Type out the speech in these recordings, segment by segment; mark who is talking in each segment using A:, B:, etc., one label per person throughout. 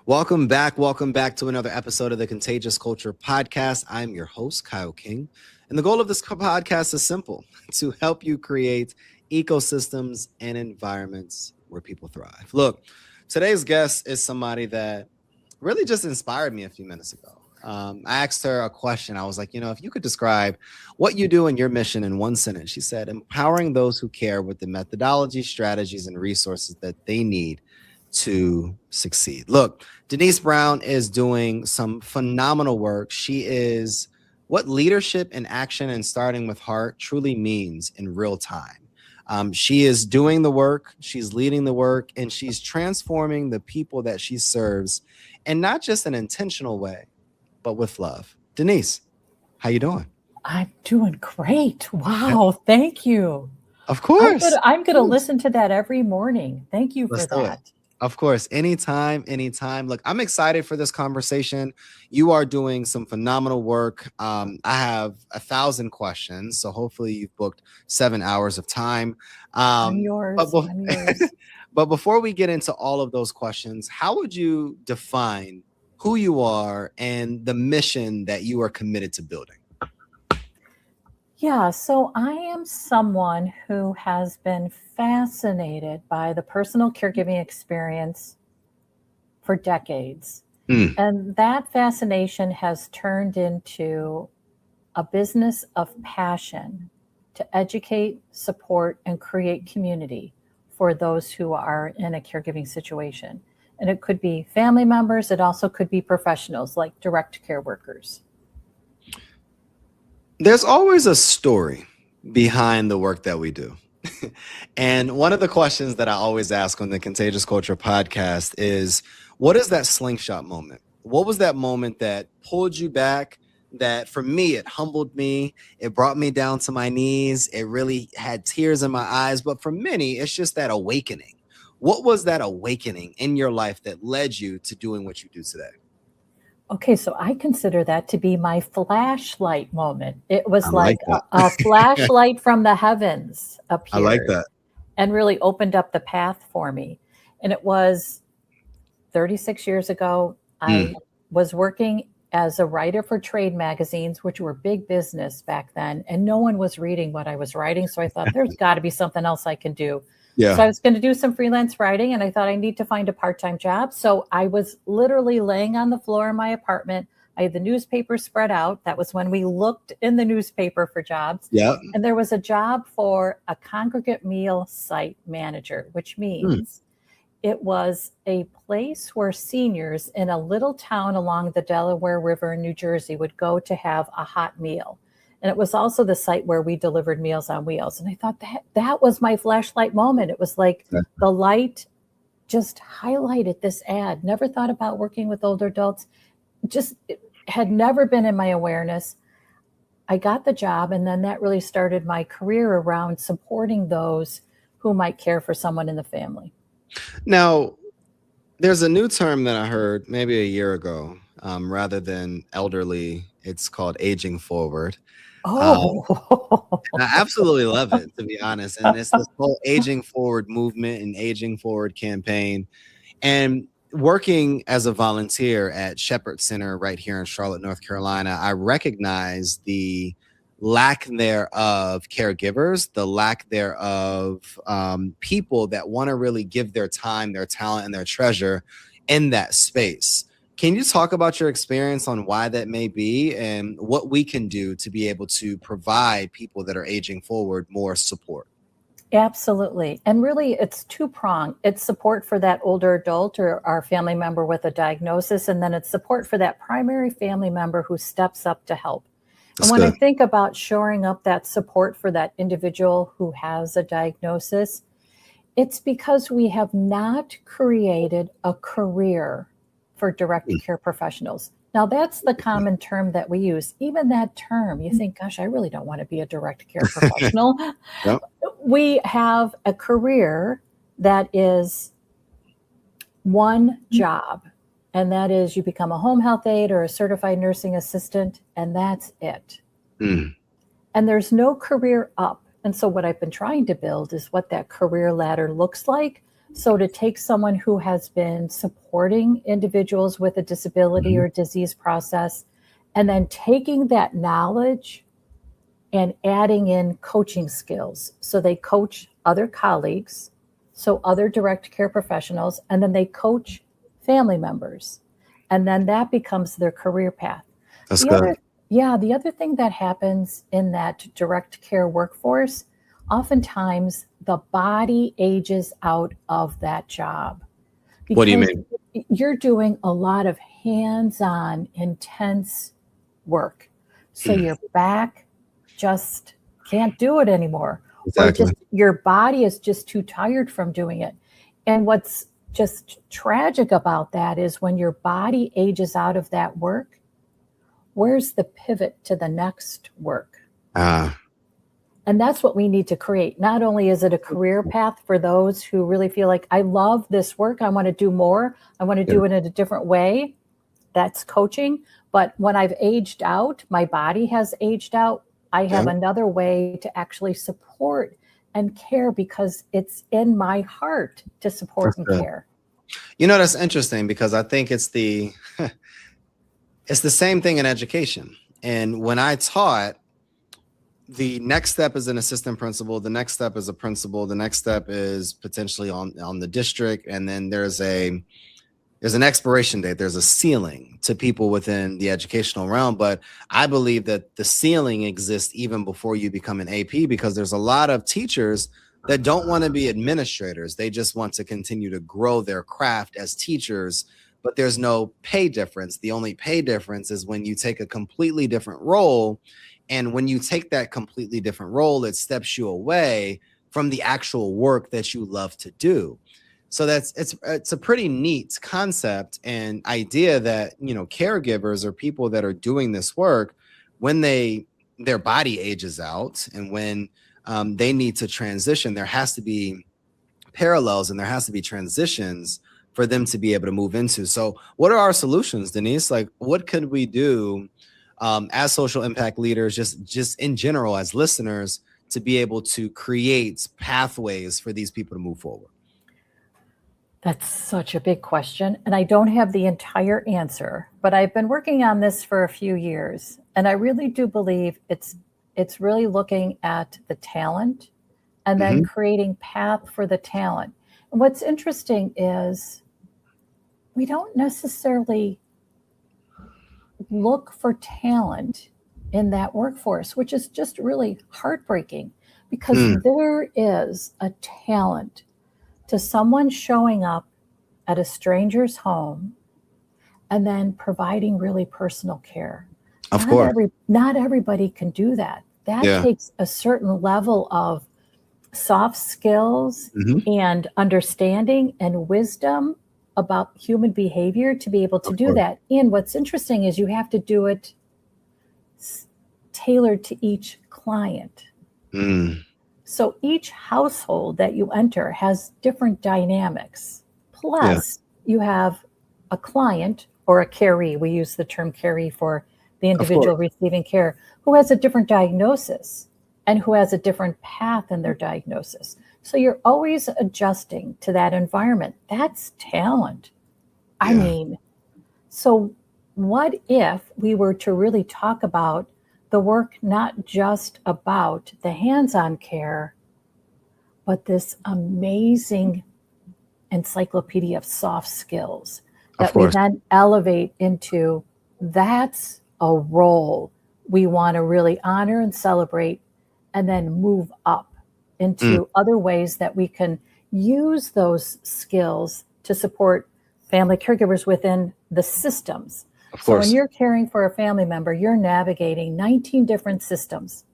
A: Welcome back. Welcome back to another episode of the Contagious Culture Podcast. I'm your host, Kyle King. And the goal of this podcast is simple: to help you create ecosystems and environments where people thrive. Look, today's guest is somebody that really just inspired me a few minutes ago. I asked her a question. I was like, if you could describe what you do and your mission in one sentence. She said, empowering those who care with the methodology, strategies, and resources that they need to succeed. Look, Denise Brown is doing some phenomenal work. She is what leadership in action and starting with heart truly means in real time. She is doing the work, she's leading the work, and she's transforming the people that she serves in not just an intentional way, but with love. Denise, how you doing?
B: I'm doing great. Wow. Thank you.
A: Of course.
B: I'm going to listen to that every morning. Thank you for that.
A: Of course. Anytime. Look, I'm excited for this conversation. You are doing some phenomenal work. I have 1,000 questions, so hopefully you've booked 7 hours of time.
B: I'm yours.
A: But before we get into all of those questions, how would you define who you are and the mission that you are committed to building?
B: Yeah, so I am someone who has been fascinated by the personal caregiving experience for decades. And that fascination has turned into a business of passion to educate, support, and create community for those who are in a caregiving situation. And it could be family members. It also could be professionals like direct care workers.
A: There's always a story behind the work that we do. And one of the questions that I always ask on the Contagious Culture podcast is, what is that slingshot moment? What was that moment that pulled you back? That for me, it humbled me. It brought me down to my knees. It really had tears in my eyes. But for many, it's just that awakening. What was that awakening in your life that led you to doing what you do today?
B: Okay, so I consider that to be my flashlight moment. It was like a flashlight from the heavens appeared.
A: I like that.
B: And really opened up the path for me. And it was 36 years ago. I was working as a writer for trade magazines, which were big business back then. And no one was reading what I was writing. So I thought there's got to be something else I can do. Yeah. So I was going to do some freelance writing, and I thought I need to find a part-time job. So I was literally laying on the floor in my apartment. I had the newspaper spread out. That was when we looked in the newspaper for jobs. Yeah. And there was a job for a congregate meal site manager, which means it was a place where seniors in a little town along the Delaware River in New Jersey would go to have a hot meal. And it was also the site where we delivered Meals on Wheels. And I thought that was my flashlight moment. It was like the light just highlighted this ad. Never thought about working with older adults. Just it had never been in my awareness. I got the job, and then that really started my career around supporting those who might care for someone in the family.
A: Now, there's a new term that I heard maybe a year ago. Rather than elderly, it's called aging forward. I absolutely love it, to be honest. And it's this whole aging forward movement and aging forward campaign. And working as a volunteer at Shepherd Center right here in Charlotte, North Carolina, I recognize the lack thereof caregivers, the lack thereof people that want to really give their time, their talent, and their treasure in that space. Can you talk about your experience on why that may be and what we can do to be able to provide people that are aging forward more support?
B: Absolutely. And really, it's two-pronged. It's support for that older adult or our family member with a diagnosis, and then it's support for that primary family member who steps up to help. And when I think about shoring up that support for that individual who has a diagnosis, it's because we have not created a career for direct care professionals. Now, that's the common term that we use. Even that term, you think, gosh, I really don't want to be a direct care professional. Yep. We have a career that is one job, and that is you become a home health aide or a certified nursing assistant, and that's it. And there's no career up. And so what I've been trying to build is what that career ladder looks like, So to take someone who has been supporting individuals with a disability or disease process, and then taking that knowledge and adding in coaching skills. So they coach other colleagues, so other direct care professionals, and then they coach family members. And then that becomes their career path.
A: That's
B: The
A: good.
B: the other thing that happens in that direct care workforce, oftentimes the body ages out of that job.
A: What do you mean?
B: You're doing a lot of hands-on, intense work. So your back just can't do it anymore.
A: Exactly.
B: Or just your body is just too tired from doing it. And what's just tragic about that is when your body ages out of that work, where's the pivot to the next work? And that's what we need to create. Not only is it a career path for those who really feel like, I love this work, I want to do more, I want to do it in a different way. That's coaching. But when I've aged out, my body has aged out, I have another way to actually support and care because it's in my heart to support and care.
A: You know, that's interesting because I think it's the same thing in education. And when I taught, the next step is an assistant principal, the next step is a principal, the next step is potentially on the district, and then there's an expiration date, there's a ceiling to people within the educational realm. But I believe that the ceiling exists even before you become an AP, because there's a lot of teachers that don't want to be administrators. They just want to continue to grow their craft as teachers, but there's no pay difference. The only pay difference is when you take a completely different role. And when you take that completely different role, it steps you away from the actual work that you love to do. So it's a pretty neat concept and idea that, you know, caregivers or people that are doing this work, when their body ages out and when they need to transition, there has to be parallels and there has to be transitions for them to be able to move into. So what are our solutions, Denise? Like, what could we do as social impact leaders, just in general, as listeners, to be able to create pathways for these people to move forward?
B: That's such a big question. And I don't have the entire answer, but I've been working on this for a few years. And I really do believe it's really looking at the talent and then creating path for the talent. And what's interesting is we don't necessarily look for talent in that workforce, which is just really heartbreaking, because there is a talent to someone showing up at a stranger's home and then providing really personal care.
A: Of course.
B: Not everybody can do that. That takes a certain level of soft skills and understanding and wisdom about human behavior to be able to do that. And what's interesting is you have to do it tailored to each client. So each household that you enter has different dynamics. Plus, you have a client or a caree, we use the term caree for the individual receiving care, who has a different diagnosis and who has a different path in their diagnosis. So you're always adjusting to that environment. That's talent. I mean, so what if we were to really talk about the work, not just about the hands-on care, but this amazing encyclopedia of soft skills that we then elevate into, that's a role we want to really honor and celebrate, and then move up into other ways that we can use those skills to support family caregivers within the systems. So when you're caring for a family member, you're navigating 19 different systems.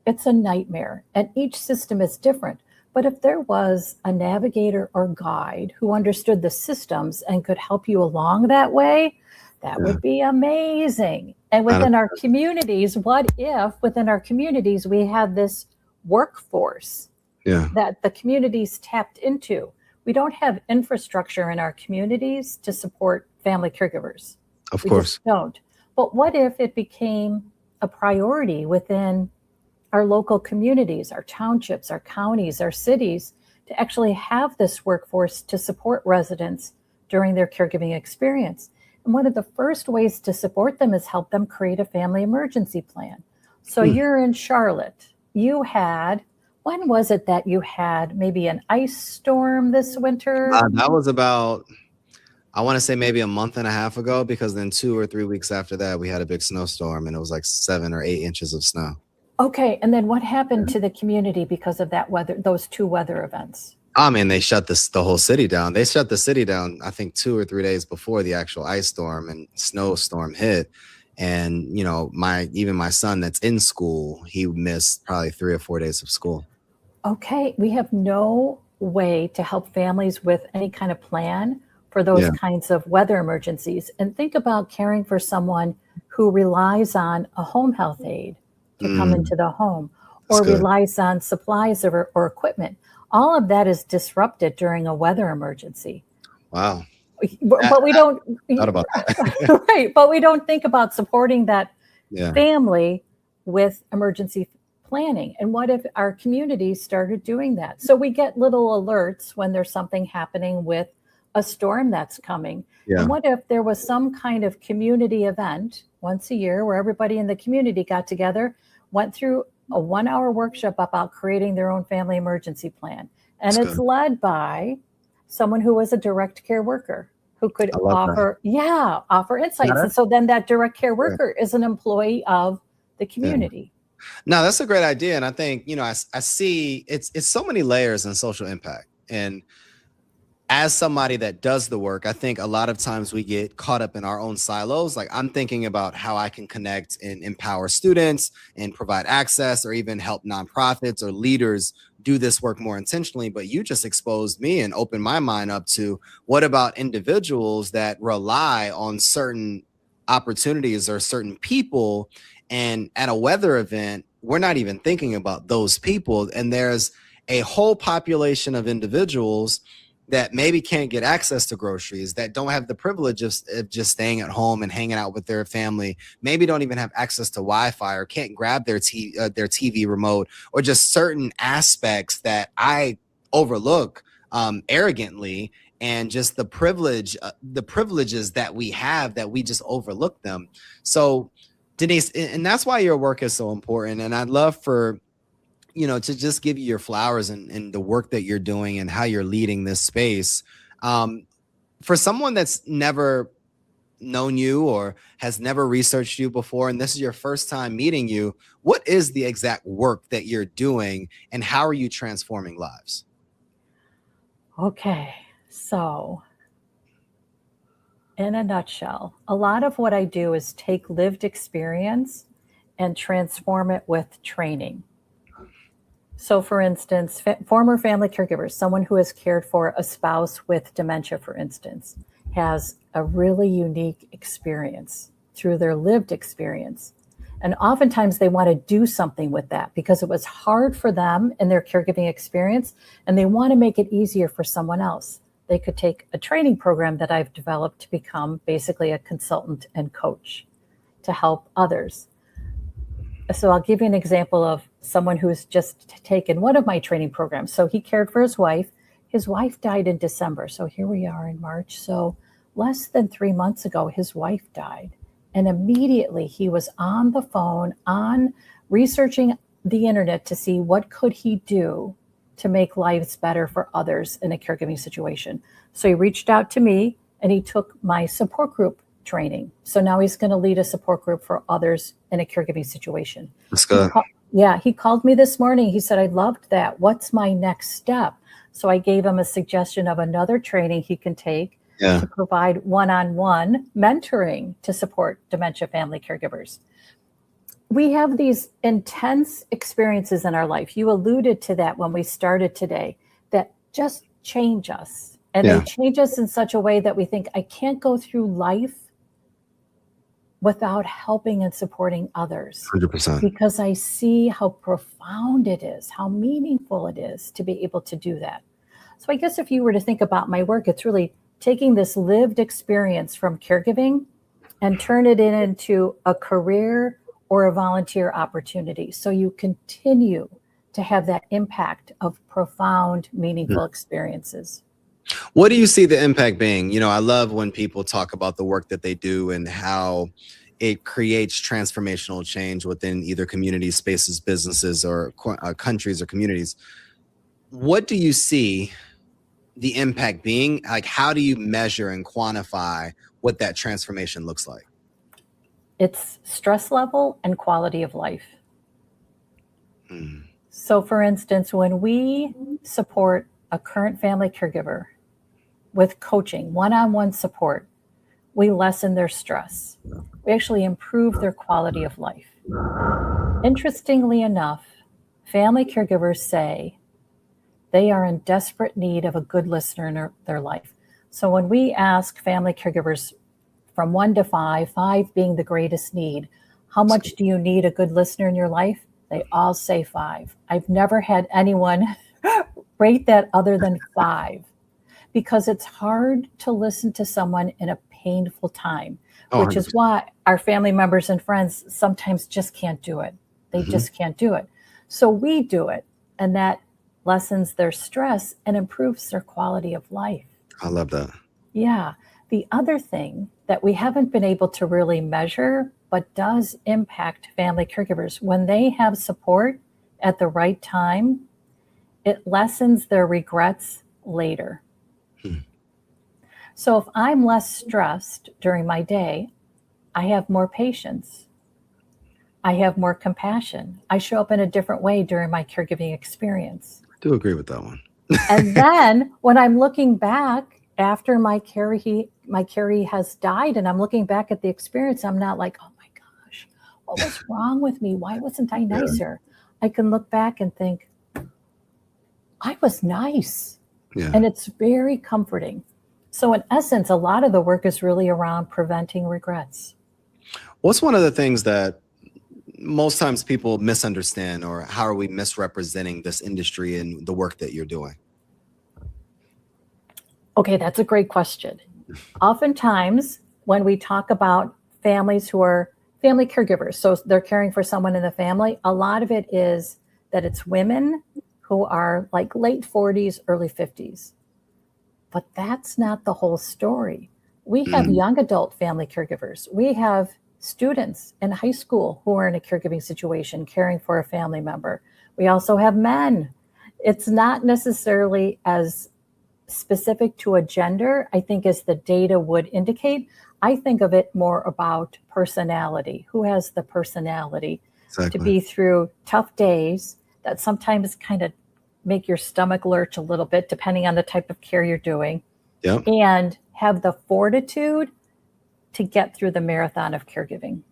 B: It's a nightmare, and each system is different. But if there was a navigator or guide who understood the systems and could help you along that way, that would be amazing. And within our communities, what if within our communities we had this workforce that the communities tapped into? We don't have infrastructure in our communities to support family caregivers.
A: Of course.
B: Just don't. But what if it became a priority within our local communities, our townships, our counties, our cities, to to actually have this workforce to support residents during their caregiving experience. And one of the first ways to support them is help them create a family emergency plan. So you're in Charlotte. You had, when was it that you had maybe an ice storm this winter?
A: That was about, I want to say maybe a month and a half ago, because then 2 or 3 weeks after that, we had a big snowstorm and it was like 7 or 8 inches of snow.
B: Okay. And then what happened to the community because of that weather, those two weather events?
A: I mean, they shut the whole city down. They shut the city down, I think 2 or 3 days before the actual ice storm and snowstorm hit. And, you know, even my son that's in school, he missed probably 3 or 4 days of school.
B: Okay. We have no way to help families with any kind of plan for those kinds of weather emergencies. And think about caring for someone who relies on a home health aide to come into the home, or relies on supplies or equipment. All of that is disrupted during a weather emergency.
A: Wow.
B: But we don't
A: thought about that.
B: right. But we don't think about supporting that family with emergency planning. And what if our community started doing that? So we get little alerts when there's something happening with a storm that's coming. And what if there was some kind of community event once a year where everybody in the community got together, went through a 1-hour workshop about creating their own family emergency plan. And it's led by someone who was a direct care worker who could offer insights. And so then that direct care worker is an employee of the community.
A: No, that's a great idea. And I think, you know, I see it's so many layers in social impact. And as somebody that does the work, I think a lot of times we get caught up in our own silos. Like, I'm thinking about how I can connect and empower students and provide access, or even help nonprofits or leaders do this work more intentionally. But you just exposed me and opened my mind up to, what about individuals that rely on certain opportunities or certain people? And at a weather event, we're not even thinking about those people. And there's a whole population of individuals that maybe can't get access to groceries, that don't have the privilege of just staying at home and hanging out with their family, maybe don't even have access to Wi-Fi, or can't grab their TV remote, or just certain aspects that I overlook arrogantly, and just the privileges that we have, that we just overlook them. So Denise, and that's why your work is so important. And I'd love for, you know, to just give you your flowers and the work that you're doing and how you're leading this space. For someone that's never known you or has never researched you before, and this is your first time meeting you, what is the exact work that you're doing, and how are you transforming lives?
B: Okay, so in a nutshell, a lot of what I do is take lived experience and transform it with training. So for instance, former family caregivers, someone who has cared for a spouse with dementia, for instance, has a really unique experience through their lived experience. And oftentimes they want to do something with that because it was hard for them in their caregiving experience, and they want to make it easier for someone else. They could take a training program that I've developed to become basically a consultant and coach to help others. So I'll give you an example of someone who's just taken one of my training programs. So he cared for his wife. His wife died in December. So here we are in March. So less than 3 months ago, his wife died. And immediately he was on the phone, researching the internet to see what could he do to make lives better for others in a caregiving situation. So he reached out to me and he took my support group training. So now he's going to lead a support group for others in a caregiving situation.
A: That's good.
B: He called me this morning. He said, I loved that. What's my next step? So I gave him a suggestion of another training he can take to provide one-on-one mentoring to support dementia family caregivers. We have these intense experiences in our life. You alluded to that when we started today, that just change us. And they change us in such a way that we think, I can't go through life without helping and supporting others.
A: 100%.
B: Because I see how profound it is, how meaningful it is to be able to do that. So I guess if you were to think about my work, it's really taking this lived experience from caregiving and turn it into a career or a volunteer opportunity. So you continue to have that impact of profound, meaningful experiences.
A: What do you see the impact being? I love when people talk about the work that they do and how it creates transformational change within either communities, spaces, businesses, or countries or communities. What do you see the impact being? Like, how do you measure and quantify what that transformation looks like?
B: It's stress level and quality of life. So, for instance, when we support a current family caregiver with coaching, one-on-one support, we lessen their stress. We actually improve their quality of life. Interestingly enough, family caregivers say they are in desperate need of a good listener in their life. So when we ask family caregivers from 1 to 5, 5 being the greatest need, how much do you need a good listener in your life? They all say 5. I've never had anyone rate that other than 5, because it's hard to listen to someone in a painful time, which is why our family members and friends sometimes just can't do it. They just can't do it. So we do it, and that lessens their stress and improves their quality of life.
A: I love that.
B: Yeah. The other thing that we haven't been able to really measure, but does impact family caregivers, when they have support at the right time, it lessens their regrets later. So if I'm less stressed during my day, I have more patience. I have more compassion. I show up in a different way during my caregiving experience.
A: I do agree with that one.
B: And then when I'm looking back after my caree has died and I'm looking back at the experience, I'm not like, oh my gosh, what was wrong with me? Why wasn't I nicer? I can look back and think, I was nice. And it's very comforting. So in essence, a lot of the work is really around preventing regrets.
A: What's one of the things that most times people misunderstand, or how are we misrepresenting this industry and the work that you're doing?
B: Okay, that's a great question. Oftentimes, when we talk about families who are family caregivers, so they're caring for someone in the family, a lot of it is that it's women who are like late 40s, early 50s. But that's not the whole story. We have young adult family caregivers. We have students in high school who are in a caregiving situation, caring for a family member. We also have men. It's not necessarily as specific to a gender, I think, as the data would indicate. I think of it more about personality. Who has the personality to be through tough days that sometimes kind of make your stomach lurch a little bit, depending on the type of care you're doing, and have the fortitude to get through the marathon of caregiving.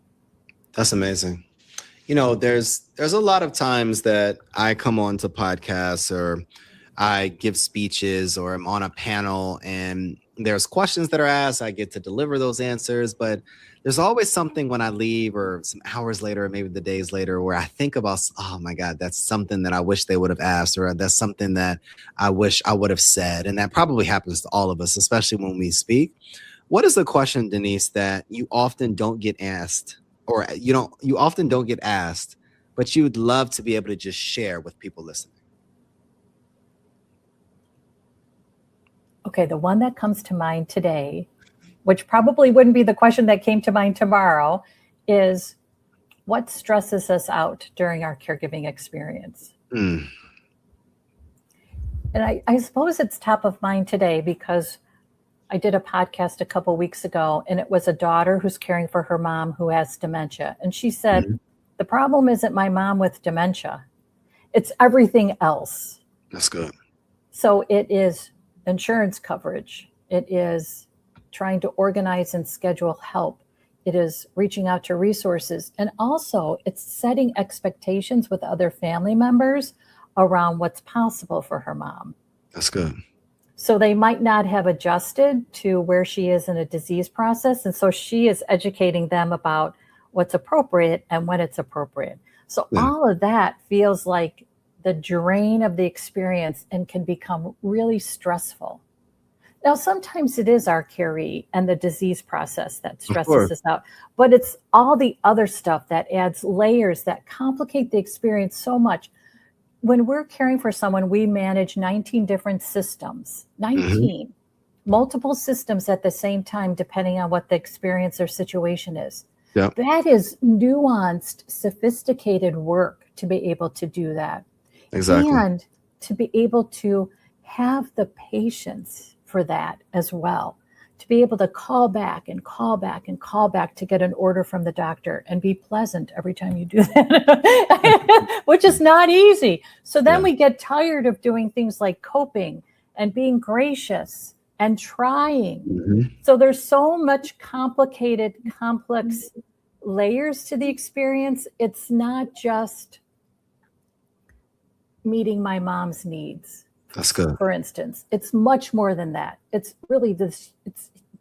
A: That's amazing. There's a lot of times that I come on to podcasts, or I give speeches, or I'm on a panel, and there's questions that are asked. I get to deliver those answers, but there's always something when I leave, or some hours later, or maybe the days later, where I think about, oh my God, that's something that I wish they would have asked, or that's something that I wish I would have said. And that probably happens to all of us, especially when we speak. What is the question, Denise, that you often don't get asked, or you often don't get asked, but you would love to be able to just share with people listening?
B: Okay, the one that comes to mind today, which probably wouldn't be the question that came to mind tomorrow, is what stresses us out during our caregiving experience? And I suppose it's top of mind today because I did a podcast a couple weeks ago, and it was a daughter who's caring for her mom who has dementia. And she said, the problem isn't my mom with dementia. It's everything else.
A: That's good.
B: So it is insurance coverage. It is trying to organize and schedule help. It is reaching out to resources. And also it's setting expectations with other family members around what's possible for her mom.
A: That's good.
B: So they might not have adjusted to where she is in a disease process. And so she is educating them about what's appropriate and when it's appropriate. So all of that feels like the drain of the experience and can become really stressful. Now, sometimes it is our caree and the disease process that stresses us out, but it's all the other stuff that adds layers that complicate the experience so much. when we're caring for someone, we manage 19 different systems, 19, multiple systems at the same time, depending on what the experience or situation is.
A: Yeah.
B: That is nuanced, sophisticated work to be able to do that.
A: Exactly.
B: And to be able to have the patience for that as well. To be able to call back and call back and call back to get an order from the doctor and be pleasant every time you do that, which is not easy. So then we get tired of doing things like coping and being gracious and trying. So there's so much complicated, complex layers to the experience. It's not just meeting my mom's needs.
A: That's good.
B: For instance, it's much more than that. It's really this,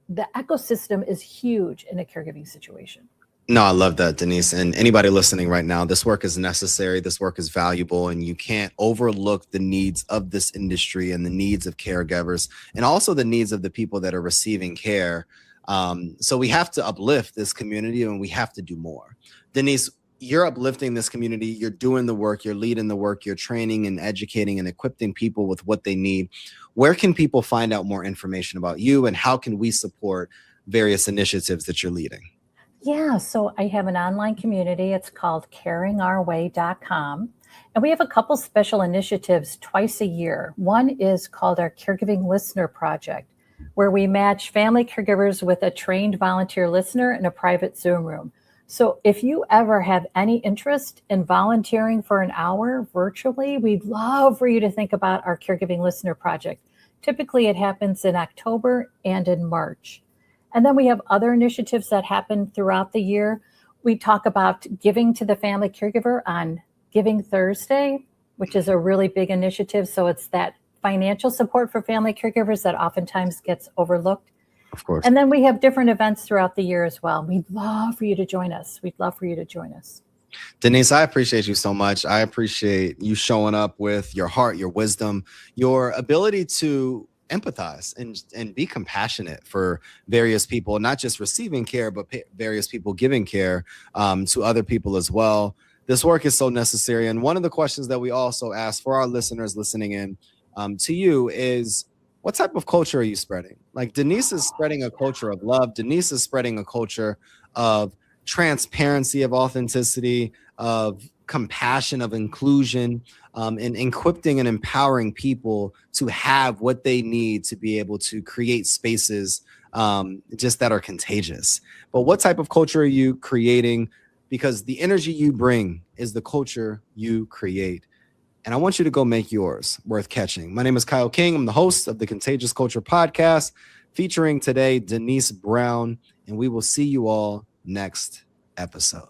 B: the ecosystem is huge in a caregiving situation.
A: No, I love that, Denise. And anybody listening right now, this work is necessary. This work is valuable, and you can't overlook the needs of this industry and the needs of caregivers and also the needs of the people that are receiving care. So we have to uplift this community, and we have to do more. Denise, you're uplifting this community. You're doing the work. You're leading the work. You're training and educating and equipping people with what they need. Where can people find out more information about you, and how can we support various initiatives that you're leading?
B: Yeah, so I have an online community. It's called caringourway.com. And we have a couple special initiatives twice a year. One is called our Caregiving Listener Project, where we match family caregivers with a trained volunteer listener in a private Zoom room. So if you ever have any interest in volunteering for an hour virtually, we'd love for you to think about our Caregiving Listener Project. Typically, it happens in October and in March. And then we have other initiatives that happen throughout the year. We talk about giving to the family caregiver on Giving Thursday, which is a really big initiative. So it's that financial support for family caregivers that oftentimes gets overlooked.
A: Of course.
B: And then we have different events throughout the year as well. We'd love for you to join us. We'd love for you to join us.
A: Denise, I appreciate you so much. I appreciate you showing up with your heart, your wisdom, your ability to empathize and be compassionate for various people, not just receiving care, but various people giving care to other people as well. This work is so necessary. And one of the questions that we also ask for our listeners listening in to you is, what type of culture are you spreading? Like, Denise is spreading a culture of love. Denise is spreading a culture of transparency, of authenticity, of compassion, of inclusion, and equipping and empowering people to have what they need to be able to create spaces just that are contagious. But what type of culture are you creating? Because the energy you bring is the culture you create. And I want you to go make yours worth catching. My name is Kyle King. I'm the host of the Contagious Culture Podcast, featuring today Denise Brown, and we will see you all next episode.